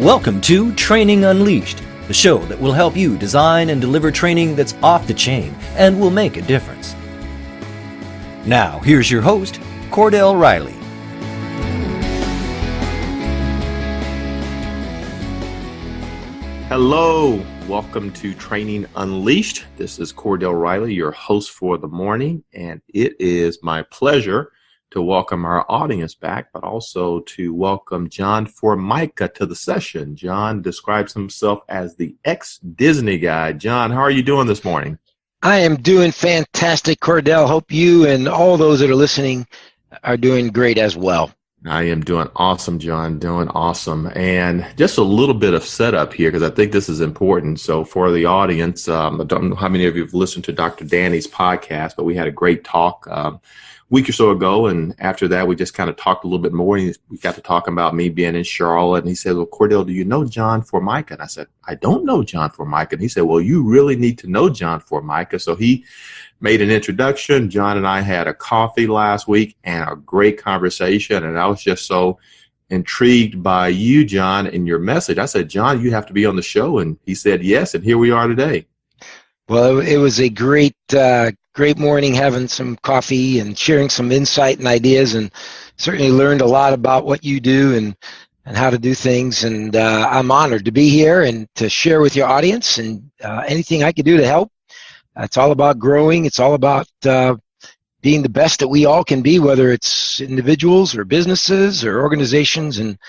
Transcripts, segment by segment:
Welcome to Training Unleashed, the show that will help you design and deliver training that's off the chain and will make a difference. Now, here's your host, Cordell Riley. Hello, welcome to Training Unleashed. This is Cordell Riley, your host for the morning, and it is my pleasure to welcome our audience back, but also to welcome John Formica to the session. John describes himself as the ex-Disney guy. John, how are you doing this morning? I am doing fantastic, Cordell. Hope you and all those that are listening are doing great as well. I am doing awesome, John, doing awesome. And just a little bit of setup here, because I think this is important. So for the audience, I don't know how many of you have listened to Dr. Danny's podcast, but we had a great talk week or so ago, and after that we just kind of talked a little bit more. We got to talking about me being in Charlotte, and he said, well, Cordell, do you know John Formica? And I said, I don't know John Formica. And he said, well, you really need to know John Formica. So he made an introduction. John and I had a coffee last week and a great conversation, and I was just so intrigued by you, John, and your message. I said, John, you have to be on the show, and he said yes, and here we are today. Well, it was a great morning, having some coffee and sharing some insight and ideas, and certainly learned a lot about what you do and how to do things. And I'm honored to be here and to share with your audience, and anything I can do to help. It's all about growing. It's all about being the best that we all can be, whether it's individuals or businesses or organizations. And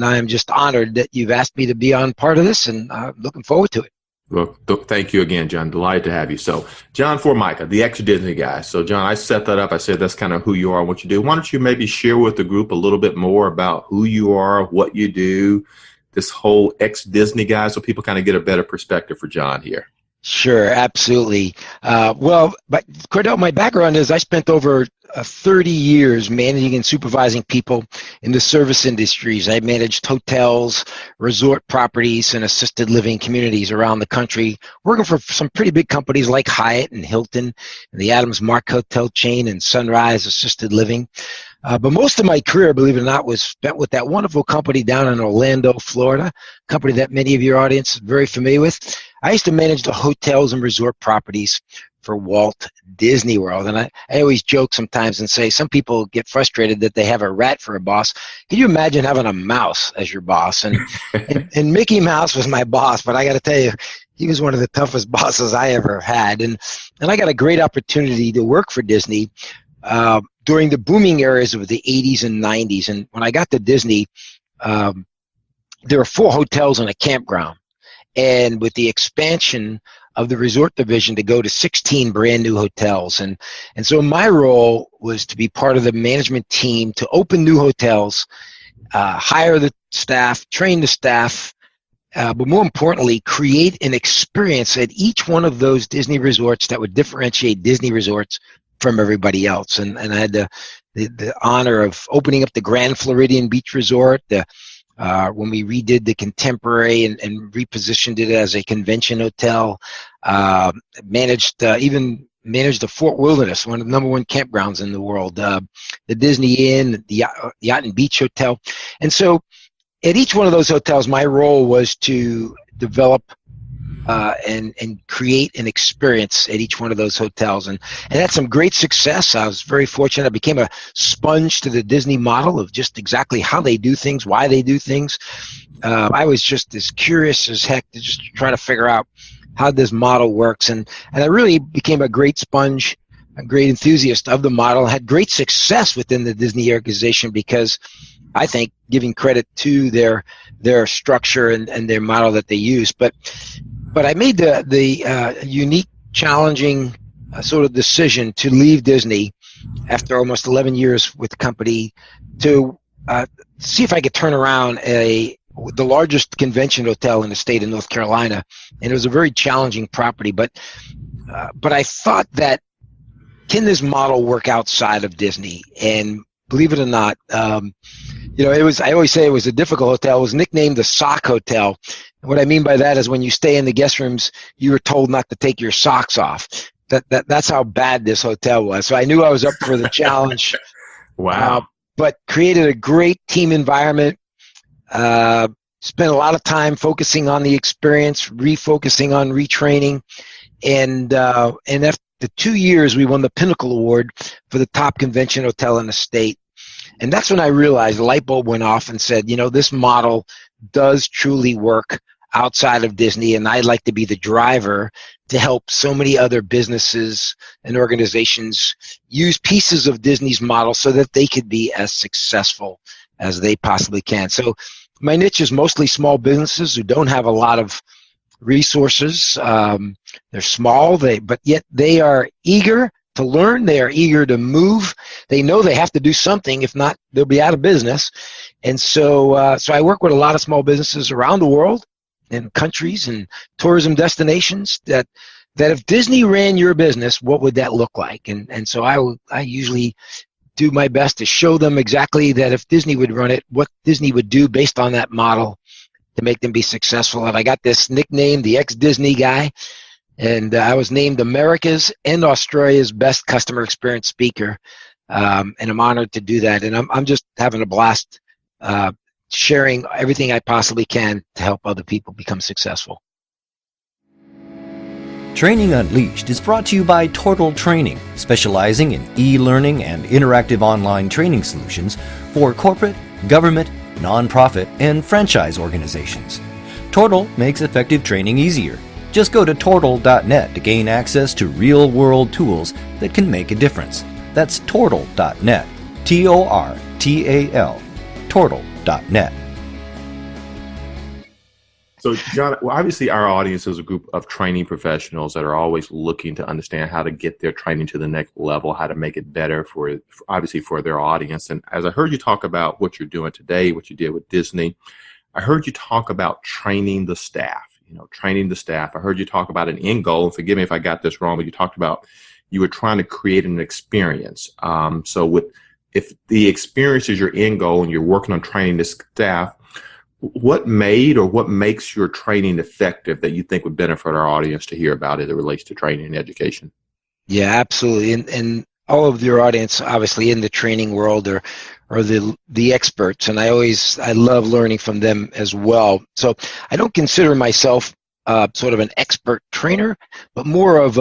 I'm just honored that you've asked me to be on part of this, and I'm looking forward to it. Well, thank you again, John. Delighted to have you. So, John Formica, the ex-Disney guy. So, John, I set that up. I said that's kind of who you are and what you do. Why don't you maybe share with the group a little bit more about who you are, what you do, this whole ex-Disney guy, so people kind of get a better perspective for John here. Sure, absolutely. Well, but Cordell, my background is I spent over 30 years managing and supervising people in the service industries. I managed hotels, resort properties, and assisted living communities around the country, working for some pretty big companies like Hyatt and Hilton and the Adams Mark Hotel chain and Sunrise Assisted Living. But most of my career, believe it or not, was spent with that wonderful company down in Orlando, Florida, a company that many of your audience are very familiar with. I used to manage the hotels and resort properties for Walt Disney World. And I always joke sometimes and say some people get frustrated that they have a rat for a boss. Can you imagine having a mouse as your boss? And Mickey Mouse was my boss, but I got to tell you, he was one of the toughest bosses I ever had. And I got a great opportunity to work for Disney during the booming eras of the 80s and 90s. And when I got to Disney, there were 4 hotels and a campground. And with the expansion of the resort division to go to 16 brand new hotels. And so my role was to be part of the management team to open new hotels, hire the staff, train the staff, but more importantly, create an experience at each one of those Disney resorts that would differentiate Disney resorts from everybody else. And I had the honor of opening up the Grand Floridian Beach Resort, when we redid the Contemporary and repositioned it as a convention hotel, managed the Fort Wilderness, one of the number 1 campgrounds in the world, the Disney Inn, the Yacht and Beach Hotel. And so at each one of those hotels, my role was to develop and create an experience at each one of those hotels. And had some great success. I was very fortunate. I became a sponge to the Disney model of just exactly how they do things, why they do things. I was just as curious as heck to just try to figure out how this model works. And I really became a great sponge, a great enthusiast of the model, had great success within the Disney organization because I think giving credit to their structure and their model that they use. But I made the unique, challenging sort of decision to leave Disney after almost 11 years with the company to see if I could turn around the largest convention hotel in the state of North Carolina. And it was a very challenging property. But I thought that, can this model work outside of Disney? And believe it or not, I always say it was a difficult hotel. It was nicknamed the Sock Hotel. And what I mean by that is when you stay in the guest rooms, you were told not to take your socks off. That's how bad this hotel was. So I knew I was up for the challenge. Wow. But created a great team environment, spent a lot of time focusing on the experience, refocusing on retraining, and after 2 years, we won the Pinnacle Award for the top convention hotel in the state. And that's when I realized the light bulb went off and said, this model does truly work outside of Disney, and I'd like to be the driver to help so many other businesses and organizations use pieces of Disney's model so that they could be as successful as they possibly can. So my niche is mostly small businesses who don't have a lot of resources. They're small, but yet they are eager to learn. They are eager to move. They know they have to do something. If not, they'll be out of business. And so I work with a lot of small businesses around the world, in countries and tourism destinations that if Disney ran your business, what would that look like? And so I usually do my best to show them exactly that if Disney would run it, what Disney would do based on that model to make them be successful. And I got this nickname, the ex-Disney guy, and I was named America's and Australia's best customer experience speaker, and I'm honored to do that. And I'm just having a blast sharing everything I possibly can to help other people become successful. Training Unleashed is brought to you by Tortal Training, specializing in e-learning and interactive online training solutions for corporate, government, nonprofit, and franchise organizations. Tortal makes effective training easier. Just go to tortal.net to gain access to real-world tools that can make a difference. That's tortal.net, Tortal, tortal.net. So, John, obviously our audience is a group of training professionals that are always looking to understand how to get their training to the next level, how to make it better for their audience. And as I heard you talk about what you're doing today, what you did with Disney, I heard you talk about training the staff. Training the staff. I heard you talk about an end goal, and forgive me if I got this wrong, but you talked about you were trying to create an experience. If the experience is your end goal and you're working on training the staff, what makes your training effective that you think would benefit our audience to hear about as it relates to training and education? Yeah, absolutely. And all of your audience, obviously, in the training world are the experts, and I love learning from them as well. So I don't consider myself sort of an expert trainer, but more of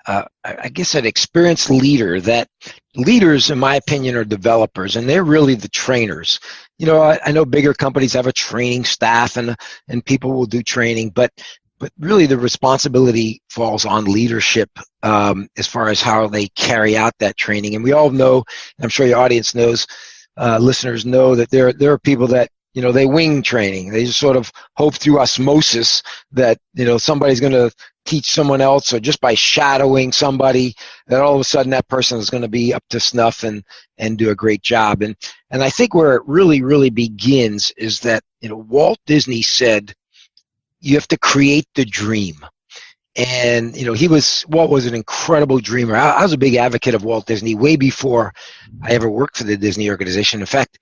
I guess an experienced leader. That leaders, in my opinion, are developers, and they're really the trainers. I know bigger companies have a training staff and people will do training, but really the responsibility falls on leadership as far as how they carry out that training. And we all know, and I'm sure your audience knows, listeners know that there are people that they wing training. They just sort of hope through osmosis that somebody's going to teach someone else, or just by shadowing somebody that all of a sudden that person is going to be up to snuff and do a great job. And I think where it really begins is that Walt Disney said you have to create the dream. And Walt was an incredible dreamer. I was a big advocate of Walt Disney way before I ever worked for the Disney organization. In fact,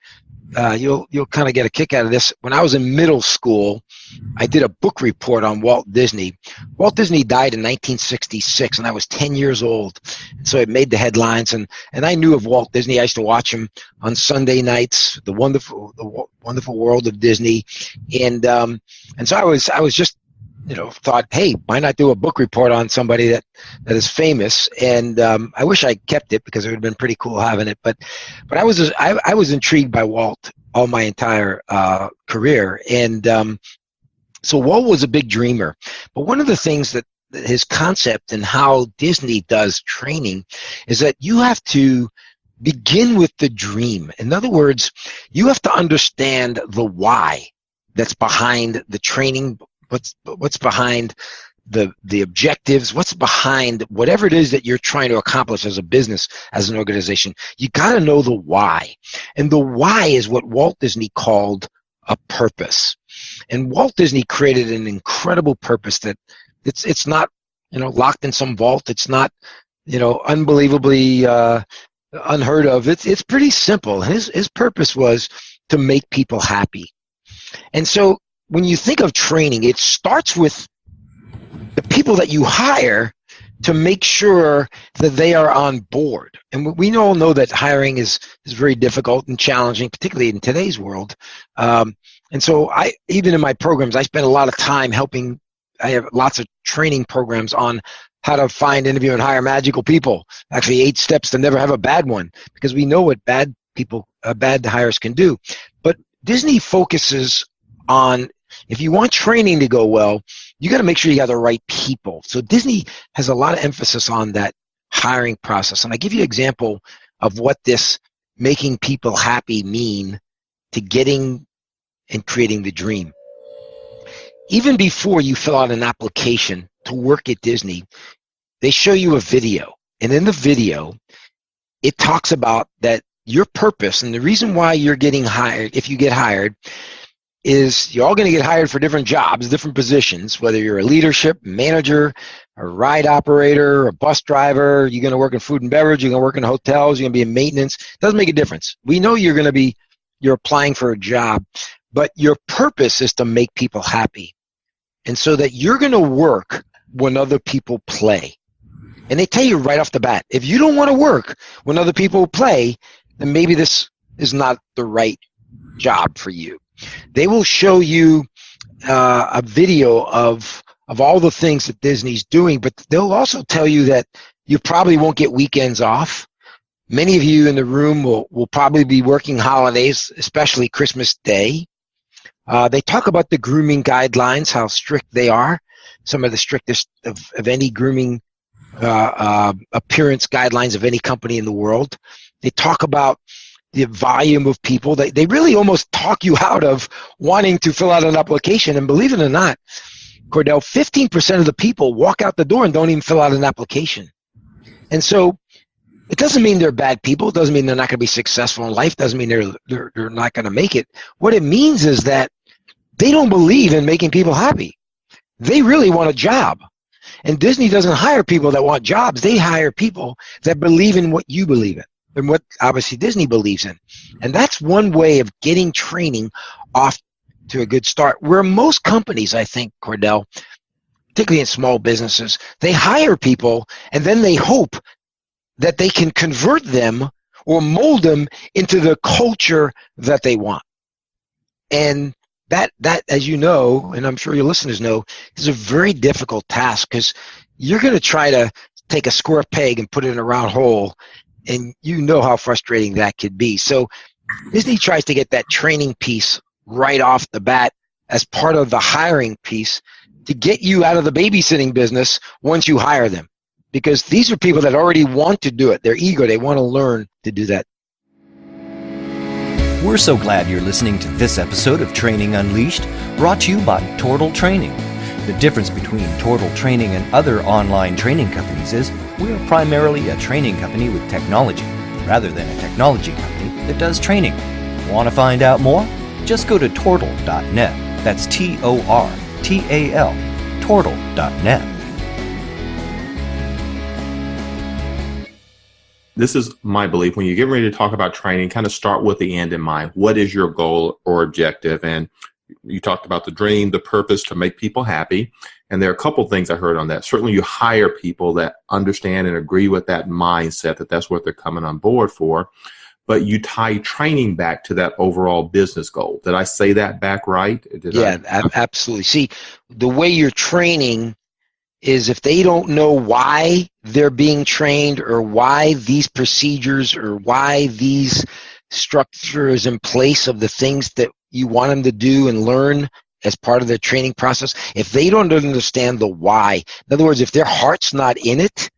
you'll kind of get a kick out of this. When I was in middle school, I did a book report on Walt Disney. Walt Disney died in 1966, and I was 10 years old. So it made the headlines, and I knew of Walt Disney. I used to watch him on Sunday nights, the wonderful world of Disney, and so I was just thought, hey, why not do a book report on somebody that is famous? And I wish I kept it because it would have been pretty cool having it. But I was intrigued by Walt all my entire career. And so Walt was a big dreamer. But one of the things that his concept and how Disney does training is that you have to begin with the dream. In other words, you have to understand the why that's behind the training, what's behind the objectives, what's behind whatever it is that you're trying to accomplish as a business, as an organization. You got to know the why. And the why is what Walt Disney called a purpose. And Walt Disney created an incredible purpose that it's not, locked in some vault. It's not, unbelievably unheard of. It's pretty simple. His purpose was to make people happy. And so when you think of training, it starts with the people that you hire to make sure that they are on board. And we all know that hiring is very difficult and challenging, particularly in today's world. And so even in my programs, I spend a lot of time helping. I have lots of training programs on how to find, interview, and hire magical people. Actually, 8 steps to never have a bad one, because we know what bad hires can do. But Disney focuses on, if you want training to go well, you got to make sure you got the right people. So Disney has a lot of emphasis on that hiring process. And I give you an example of what this making people happy mean to getting and creating the dream. Even before you fill out an application to work at Disney, they show you a video. And in the video, it talks about that your purpose and the reason why you're getting hired, if you get hired, is you're all going to get hired for different jobs, different positions, whether you're a leadership, manager, a ride operator, a bus driver, you're going to work in food and beverage, you're going to work in hotels, you're going to be in maintenance. It doesn't make a difference. We know you're applying for a job, but your purpose is to make people happy. And so that you're going to work when other people play. And they tell you right off the bat, if you don't want to work when other people play, then maybe this is not the right job for you. They will show you a video of all the things that Disney's doing, but they'll also tell you that you probably won't get weekends off. Many of you in the room will probably be working holidays, especially Christmas Day. They talk about the grooming guidelines, how strict they are, some of the strictest of any grooming appearance guidelines of any company in the world. They talk about the volume of people. They really almost talk you out of wanting to fill out an application. And believe it or not, Cordell, 15% of the people walk out the door and don't even fill out an application. And so it doesn't mean they're bad people. It doesn't mean they're not going to be successful in life. It doesn't mean they're not going to make it. What it means is that they don't believe in making people happy. They really want a job. And Disney doesn't hire people that want jobs. They hire people that believe in what you believe in and what obviously Disney believes in. And that's one way of getting training off to a good start. Where most companies, I think, Cordell, particularly in small businesses, they hire people and then they hope that they can convert them or mold them into the culture that they want. And that, as you know, and I'm sure your listeners know, is a very difficult task, because you're going to try to take a square peg and put it in a round hole, and you know how frustrating that could be. So Disney tries to get that training piece right off the bat as part of the hiring piece to get you out of the babysitting business once you hire them, because these are people that already want to do it. They're eager. They want to learn to do that. We're so glad you're listening to this episode of Training Unleashed, brought to you by Tortal Training. The difference between Tortal Training and other online training companies is we're primarily a training company with technology, rather than a technology company that does training. Want to find out more? Just go to tortal.net. That's Tortal, tortal.net. This is my belief. When you get ready to talk about training, kind of start with the end in mind. What is your goal or objective? And you talked about the dream, the purpose, to make people happy. And there are a couple things I heard on that. Certainly you hire people that understand and agree with that mindset, that that's what they're coming on board for. But you tie training back to that overall business goal. Did I say that back right? Absolutely. See, the way you're training is if they don't know why they're being trained, or why these procedures, or why these structures in place of the things that you want them to do and learn as part of the training process, if they don't understand the why, in other words, if their heart's not in it,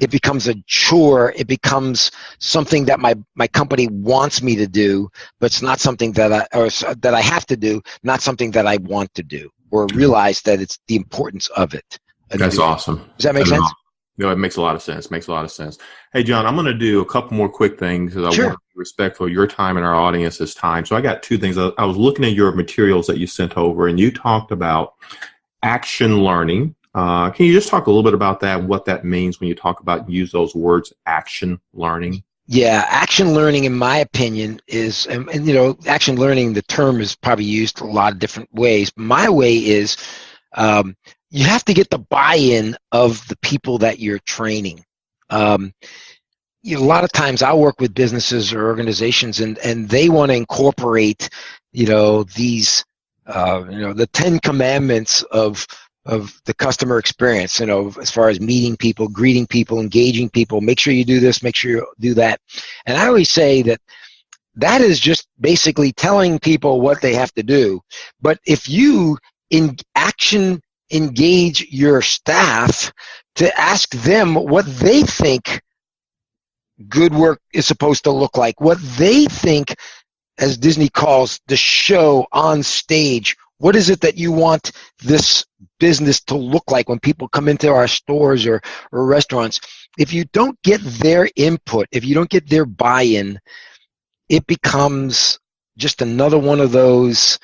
it becomes a chore. It becomes something that my company wants me to do, but it's not something that I have to do, not something that I want to do, or realize that it's the importance of it. That's awesome. Does that make sense? No, it makes a lot of sense. Makes a lot of sense. Hey, John, I'm going to do a couple more quick things, because I want to be respectful of your time and our audience's time. So I got 2 things. I was looking at your materials that you sent over, and you talked about action learning. Can you just talk a little bit about that, what that means when you talk about, use those words, action learning? Yeah, action learning, in my opinion, is, and action learning, the term is probably used a lot of different ways. My way is, you have to get the buy-in of the people that you're training. A lot of times I'll work with businesses or organizations, and they want to incorporate, these, the 10 commandments of the customer experience, as far as meeting people, greeting people, engaging people, make sure you do this, make sure you do that. And I always say that is just basically telling people what they have to do. But if you engage your staff to ask them what they think good work is supposed to look like, what they think, as Disney calls the show on stage, what is it that you want this business to look like when people come into our stores or restaurants? If you don't get their input, if you don't get their buy-in, it becomes just another one of those,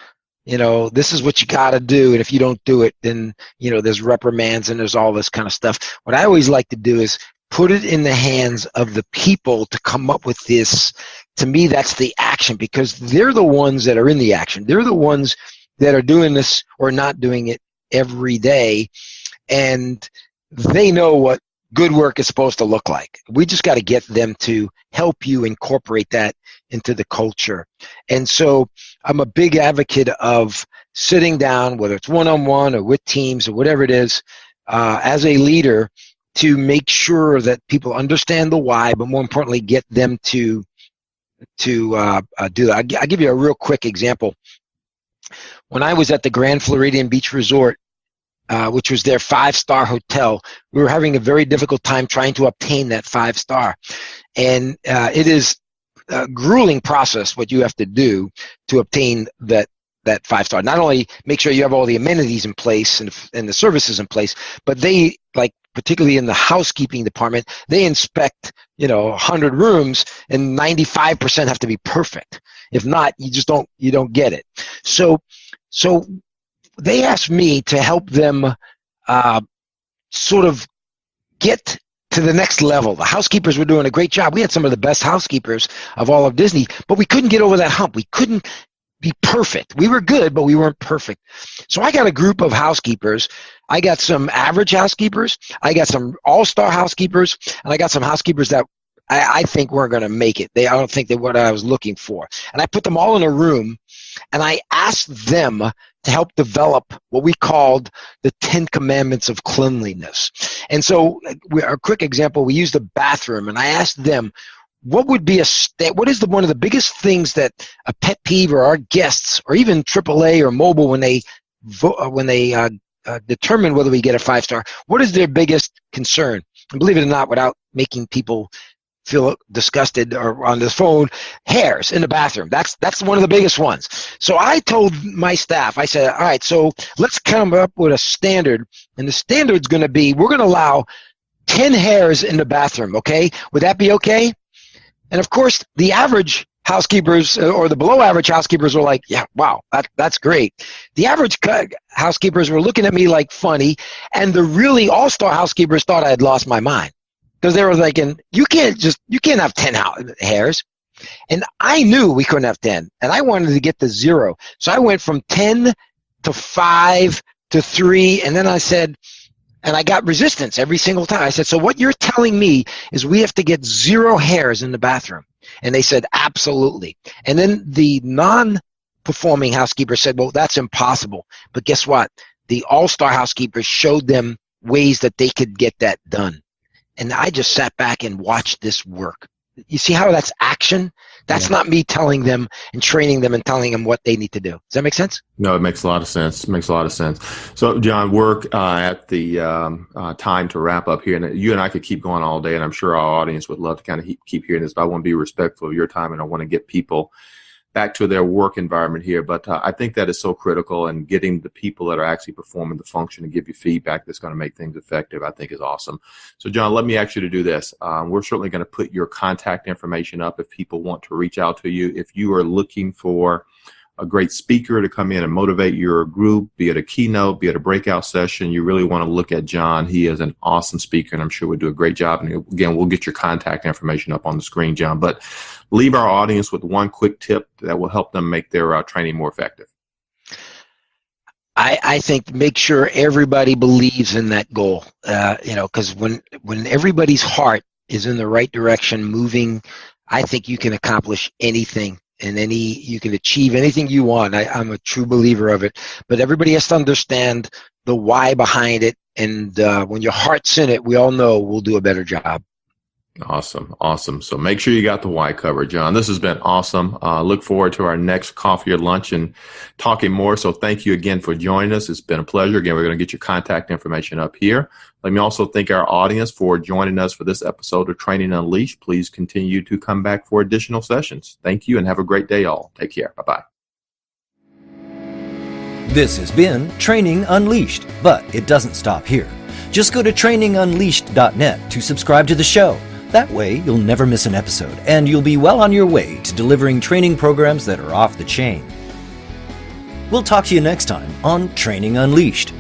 this is what you got to do, and if you don't do it, then, there's reprimands and there's all this kind of stuff. What I always like to do is put it in the hands of the people to come up with this. To me, that's the action, because they're the ones that are in the action. They're the ones that are doing this or not doing it every day, and they know what good work is supposed to look like. We just got to get them to help you incorporate that into the culture. And so I'm a big advocate of sitting down, whether it's one-on-one or with teams or whatever it is, as a leader, to make sure that people understand the why, but more importantly, get them to do that. I'll give you a real quick example. When I was at the Grand Floridian Beach Resort, which was their 5-star hotel, we were having a very difficult time trying to obtain that 5-star. And it is a grueling process what you have to do to obtain that 5-star. Not only make sure you have all the amenities in place and the services in place, but they, particularly in the housekeeping department, they inspect 100 rooms, and 95% have to be perfect. If not, you don't get it. So they asked me to help them sort of get to the next level. The housekeepers were doing a great job. We had some of the best housekeepers of all of Disney, but we couldn't get over that hump. We couldn't be perfect. We were good, but we weren't perfect. So I got a group of housekeepers. I got some average housekeepers. I got some all-star housekeepers, and I got some housekeepers that I think weren't going to make it. I don't think they were what I was looking for. And I put them all in a room, and I asked them to help develop what we called the 10 Commandments of Cleanliness. And so, a quick example, we used the bathroom, and I asked them, what would be what is one of the biggest things that a pet peeve or our guests, or even AAA or mobile, when they determine whether we get a 5-star, what is their biggest concern? And believe it or not, without making people feel disgusted or on the phone, hairs in the bathroom. That's one of the biggest ones. So I told my staff, I said, all right, so let's come up with a standard, and the standard's going to be, we're going to allow 10 hairs in the bathroom, okay? Would that be okay? And of course, the average housekeepers or the below average housekeepers were like, yeah, wow, that's great. The average housekeepers were looking at me like funny, and the really all-star housekeepers thought I had lost my mind, because they were thinking, you can't have 10 hairs. And I knew we couldn't have 10, and I wanted to get to 0. So I went from 10 to 5 to 3, and then I said, and I got resistance every single time. I said, so what you're telling me is we have to get 0 hairs in the bathroom? And they said, absolutely. And then the non-performing housekeeper said, well, that's impossible. But guess what? The all-star housekeepers showed them ways that they could get that done. And I just sat back and watched this work. You see how that's action? That's not me telling them and training them and telling them what they need to do. Does that make sense? No, it makes a lot of sense. So, John, we're at the time to wrap up here. And you and I could keep going all day, and I'm sure our audience would love to kind of keep hearing this. But I want to be respectful of your time, and I want to get people back to their work environment here. But I think that is so critical, and getting the people that are actually performing the function and give you feedback that's going to make things effective, I think is awesome. So, John, let me ask you to do this. We're certainly going to put your contact information up if people want to reach out to you. If you are looking for a great speaker to come in and motivate your group, be it a keynote, be it a breakout session, you really want to look at John. He is an awesome speaker, and I'm sure we'll do a great job. And again, we'll get your contact information up on the screen, John. But leave our audience with one quick tip that will help them make their training more effective. I think make sure everybody believes in that goal. Because when everybody's heart is in the right direction, moving, I think you can accomplish anything, and you can achieve anything you want. I'm a true believer of it. But everybody has to understand the why behind it, and when your heart's in it, we all know we'll do a better job. Awesome. So make sure you got the why covered, John. This has been awesome. Look forward to our next coffee or lunch and talking more. So thank you again for joining us. It's been a pleasure. Again, we're going to get your contact information up here. Let me also thank our audience for joining us for this episode of Training Unleashed. Please continue to come back for additional sessions. Thank you and have a great day, all. Take care. Bye-bye. This has been Training Unleashed, but it doesn't stop here. Just go to trainingunleashed.net to subscribe to the show. That way, you'll never miss an episode, and you'll be well on your way to delivering training programs that are off the chain. We'll talk to you next time on Training Unleashed.